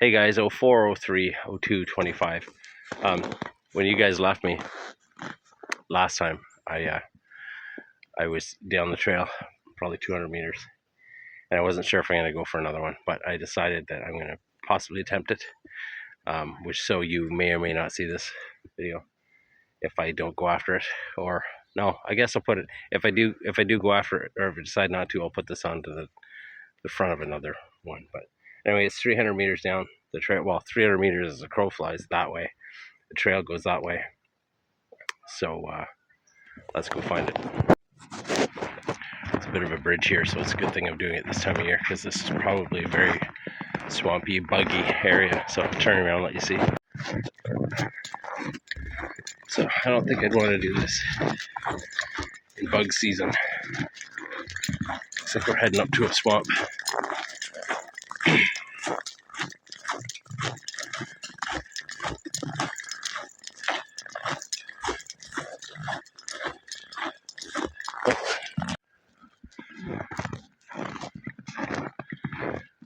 Hey guys, 0403 02 25. When you guys left me last time, I was down the trail, probably 200 meters, and I wasn't sure if I'm going to go for another one, but I decided that I'm going to possibly attempt it. Which so you may or may not see this video if I don't go after it, or no, I guess I'll put it if I do go after it, or if I decide not to, I'll put this onto the front of another one. But anyway, it's 300 meters down the trail. Well, 300 meters as the crow flies that way. The trail goes that way. So let's go find it. It's a bit of a bridge here, so it's a good thing I'm doing it this time of year because this is probably a very swampy, buggy area. So I'll turn around and let you see. So I don't think I'd want to do this in bug season. Looks like we're heading up to a swamp.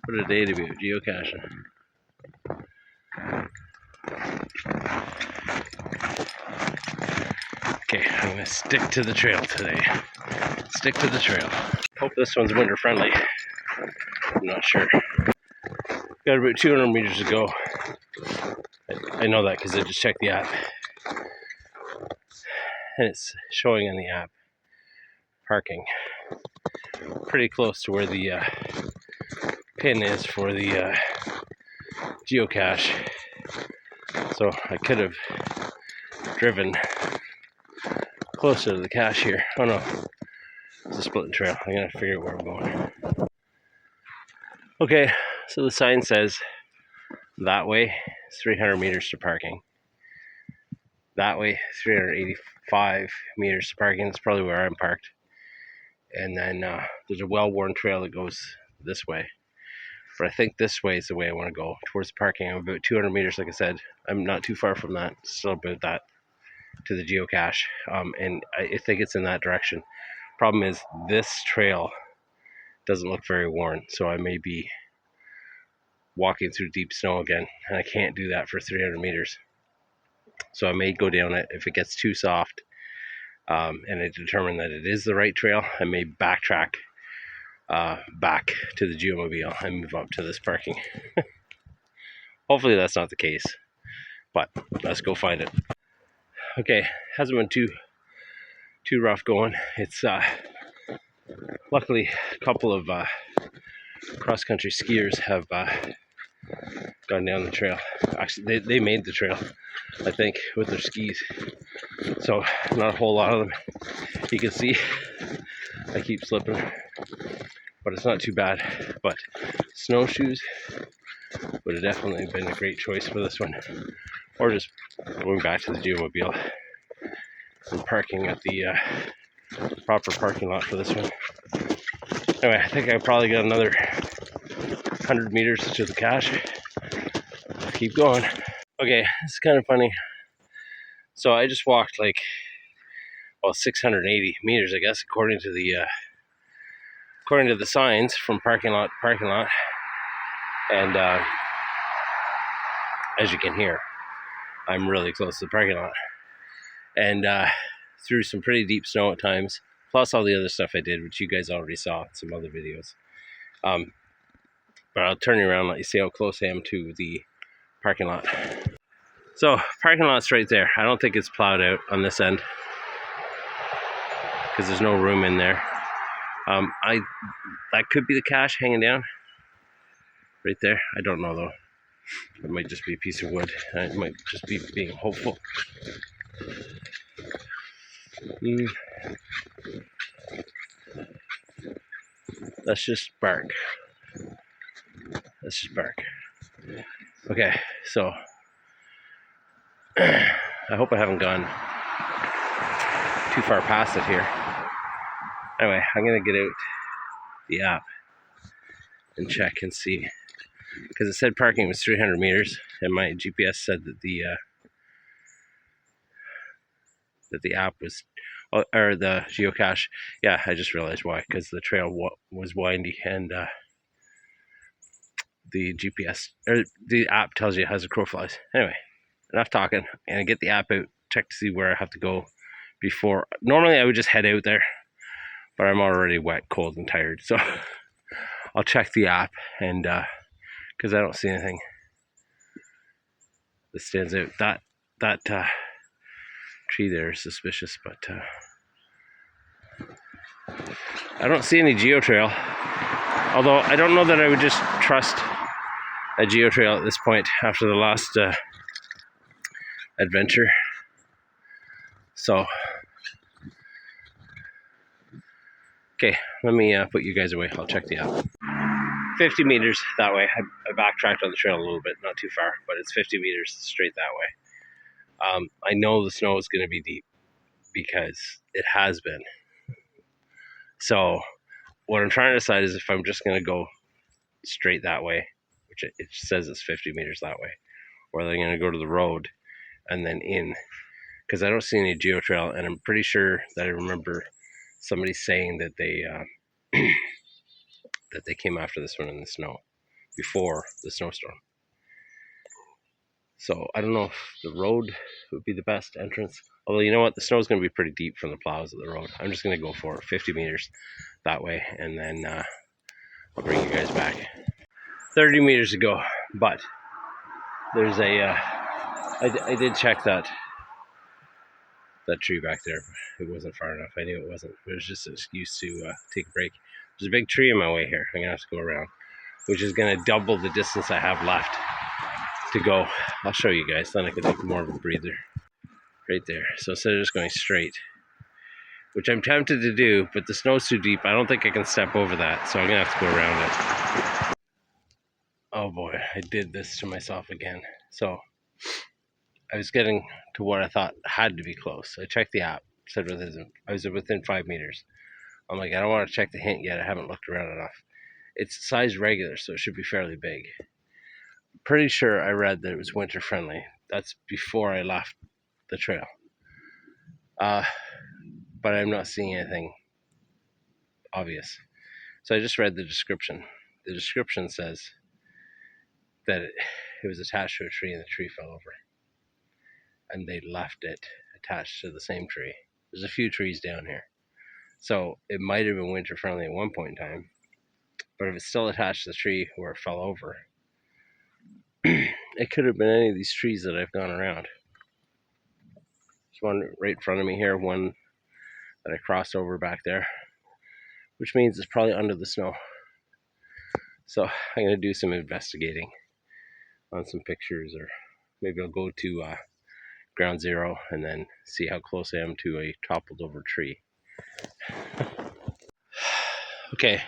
What a day to be out geocaching. Okay, I'm going to stick to the trail today. Stick to the trail. Hope this one's winter friendly. I'm not sure. Got about 200 meters to go. I know that because I just checked the app. And it's showing in the app parking pretty close to where the pin is for the geocache. So I could have driven closer to the cache here. Oh no, it's a splitting trail. I'm gonna figure out where I'm going. Okay, so the sign says that way it's 300 meters to parking. That way 385 meters to parking. That's probably where I'm parked. And then there's a well-worn trail that goes this way. But I think this way is the way I want to go, towards the parking. I'm about 200 meters, like I said. I'm not too far from that, still about that, to the geocache. And I think it's in that direction. Problem is, this trail doesn't look very worn, so I may be walking through deep snow again, and I can't do that for 300 meters. So I may go down it. If it gets too soft, and I determine that it is the right trail, I may backtrack back to the geomobile and move up to this parking. Hopefully that's not the case, but let's go find it. Okay, hasn't been too rough going. It's luckily a couple of cross-country skiers have gone down the trail. Actually, they made the trail, I think, with their skis. So not a whole lot of them. You can see I keep slipping, but it's not too bad. But snowshoes would have definitely been a great choice for this one, or just going back to the geomobile and parking at the proper parking lot for this one. Anyway, I think I probably got another 100 meters to the cache. Let's keep going. Okay, this is kind of funny. So I just walked like 680 meters, I guess, according to the signs, from parking lot to parking lot. And as you can hear, I'm really close to the parking lot, and through some pretty deep snow at times, plus all the other stuff I did, which you guys already saw in some other videos. But I'll turn you around and let you see how close I am to the parking lot. So parking lot's right there. I don't think it's plowed out on this end because there's no room in there. That could be the cache hanging down right there. I don't know though. It might just be a piece of wood. It might just be being hopeful. Let's just bark. Let's just bark. Okay, so I hope I haven't gone too far past it here. Anyway, I'm gonna get out the app and check and see, because it said parking was 300 meters, and my GPS said that the app was, or the geocache. Yeah, I just realized why, because the trail was windy, and the GPS or the app tells you as the crow flies. Anyway, enough talking. I'm gonna get the app out, check to see where I have to go before. Normally I would just head out there, but I'm already wet, cold, and tired, so I'll check the app, and because I don't see anything that stands out. That tree there is suspicious, but I don't see any geotrail. Although I don't know that I would just trust a geotrail at this point after the last adventure. So, okay, let me put you guys away. I'll check the app. 50 meters that way. I backtracked on the trail a little bit, not too far, but it's 50 meters straight that way. I know the snow is going to be deep because it has been. So what I'm trying to decide is if I'm just going to go straight that way, which it says it's 50 meters that way, or I'm going to go to the road and then in, because I don't see any geotrail, and I'm pretty sure that I remember somebody saying that they that they came after this one in the snow before the snowstorm. So I don't know if the road would be the best entrance. Although, you know what, the snow is going to be pretty deep from the plows of the road. I'm just going to go for it, 50 meters that way, and then I'll bring you guys back. 30 meters to go, but there's a I did check that tree back there. It wasn't far enough. I knew it wasn't. It was just an excuse to take a break. There's a big tree in my way here. I'm gonna have to go around, which is gonna double the distance I have left to go. I'll show you guys, then I can take more of a breather. Right there. So instead of just going straight, which I'm tempted to do, but the snow's too deep. I don't think I can step over that, so I'm gonna have to go around it. Oh boy, I did this to myself again. So I was getting to what I thought had to be close. I checked the app, said I was within 5 meters. I'm like, I don't want to check the hint yet. I haven't looked around enough. It's size regular, so it should be fairly big. Pretty sure I read that it was winter friendly. That's before I left the trail. But I'm not seeing anything obvious. So I just read the description. The description says that it was attached to a tree and the tree fell over. And they left it attached to the same tree. There's a few trees down here. So it might have been winter friendly at one point in time, but if it's still attached to the tree where it fell over, it could have been any of these trees that I've gone around. There's one right in front of me here, one that I crossed over back there, which means it's probably under the snow. So I'm going to do some investigating on some pictures, or maybe I'll go to ground zero and then see how close I am to a toppled over tree. Okay,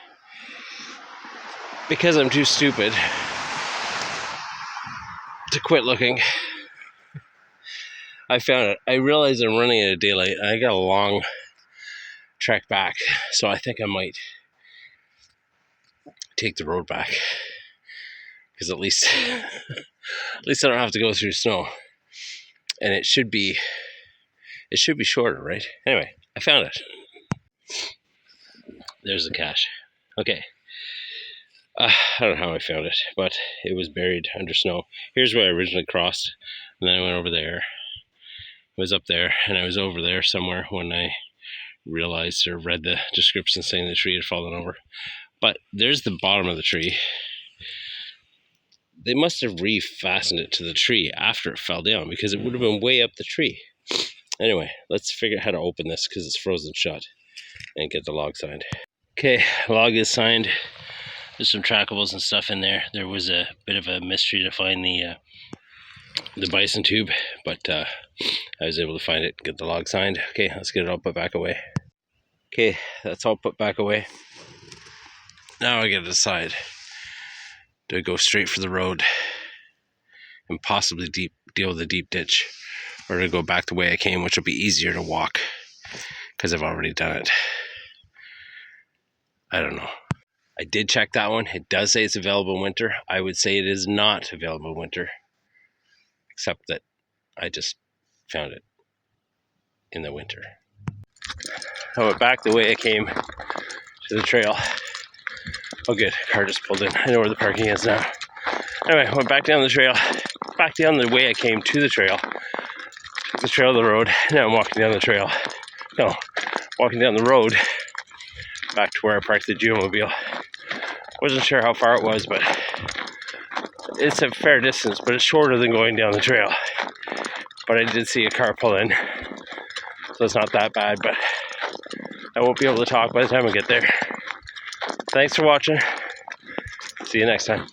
because I'm too stupid to quit looking, I found it. I realized I'm running out of daylight. I got a long trek back, so I think I might take the road back, because at least I don't have to go through snow, and it should be shorter, right? Anyway, I found it. There's the cache. Okay. I don't know how I found it, but it was buried under snow. Here's where I originally crossed, and then I went over there. I was up there, and I was over there somewhere when I realized or read the description saying the tree had fallen over. But there's the bottom of the tree. They must have refastened it to the tree after it fell down, because it would have been way up the tree. Anyway, let's figure out how to open this because it's frozen shut, and get the log signed. Okay, log is signed. There's some trackables and stuff in there. There was a bit of a mystery to find the bison tube, but I was able to find it, get the log signed. Okay, let's get it all put back away. Okay, that's all put back away. Now I gotta decide, do I go straight for the road and possibly deal with a deep ditch, or to go back the way I came, which will be easier to walk because I've already done it. I don't know. I did check that one. It does say it's available in winter. I would say it is not available in winter, except that I just found it in the winter. I went back the way I came to the trail. Oh good, car just pulled in. I know where the parking is now. Anyway, went back down the trail, back down the way I came to the trail. Took the trail to the road. Now I'm walking down the trail. No, walking down the road back to where I parked the geomobile. Wasn't sure how far it was, but it's a fair distance, but it's shorter than going down the trail. But I did see a car pull in, so it's not that bad, but I won't be able to talk by the time I get there. Thanks for watching. See you next time.